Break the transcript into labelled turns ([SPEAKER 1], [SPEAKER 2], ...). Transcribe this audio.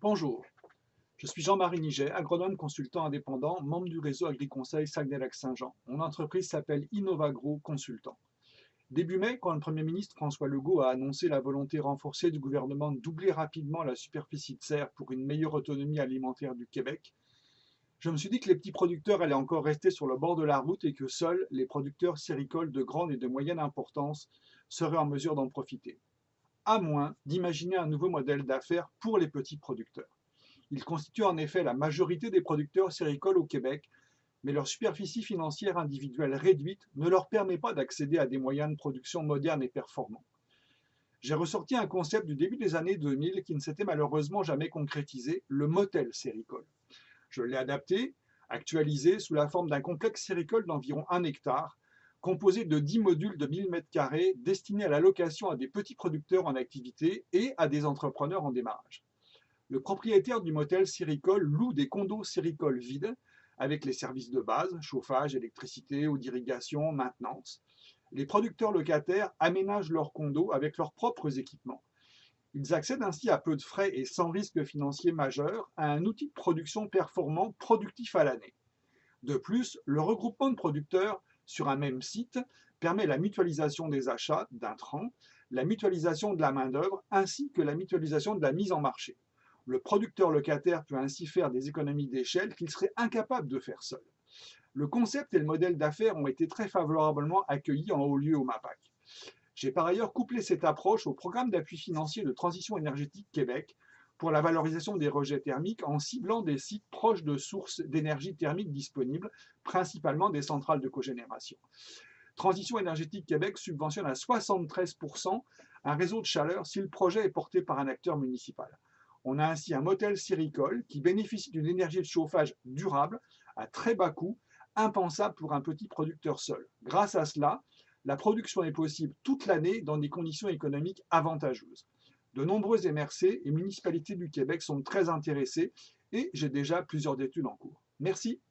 [SPEAKER 1] Bonjour, je suis Jean-Marie Niget, agronome consultant indépendant, membre du réseau AgriConseil Saguenay-Lac-Saint-Jean. Mon entreprise s'appelle Innovagro Consultant. Début mai, quand le Premier ministre François Legault a annoncé la volonté renforcée du gouvernement de doubler rapidement la superficie de serre pour une meilleure autonomie alimentaire du Québec, je me suis dit que les petits producteurs allaient encore rester sur le bord de la route et que seuls les producteurs séricoles de grande et de moyenne importance seraient en mesure d'en profiter, à moins d'imaginer un nouveau modèle d'affaires pour les petits producteurs. Ils constituent en effet la majorité des producteurs séricoles au Québec, mais leur superficie financière individuelle réduite ne leur permet pas d'accéder à des moyens de production modernes et performants. J'ai ressorti un concept du début des années 2000 qui ne s'était malheureusement jamais concrétisé, le motel séricole. Je l'ai adapté, actualisé sous la forme d'un complexe séricole d'environ 1 hectare, composé de 10 modules de 1000 m² destinés à la location à des petits producteurs en activité et à des entrepreneurs en démarrage. Le propriétaire du motel séricole loue des condos séricoles vides avec les services de base, chauffage, électricité, eau d'irrigation, maintenance. Les producteurs locataires aménagent leurs condos avec leurs propres équipements. Ils accèdent ainsi à peu de frais et sans risque financier majeur à un outil de production performant, productif à l'année. De plus, le regroupement de producteurs sur un même site permet la mutualisation des achats d'intrants, la mutualisation de la main-d'œuvre ainsi que la mutualisation de la mise en marché. Le producteur locataire peut ainsi faire des économies d'échelle qu'il serait incapable de faire seul. Le concept et le modèle d'affaires ont été très favorablement accueillis en haut lieu au MAPAC. J'ai par ailleurs couplé cette approche au programme d'appui financier de transition énergétique Québec pour la valorisation des rejets thermiques en ciblant des sites proches de sources d'énergie thermique disponibles, principalement des centrales de cogénération. Transition énergétique Québec subventionne à 73% un réseau de chaleur si le projet est porté par un acteur municipal. On a ainsi un motel séricole qui bénéficie d'une énergie de chauffage durable à très bas coût, impensable pour un petit producteur seul. Grâce à cela, la production est possible toute l'année dans des conditions économiques avantageuses. De nombreuses MRC et municipalités du Québec sont très intéressées et j'ai déjà plusieurs études en cours. Merci.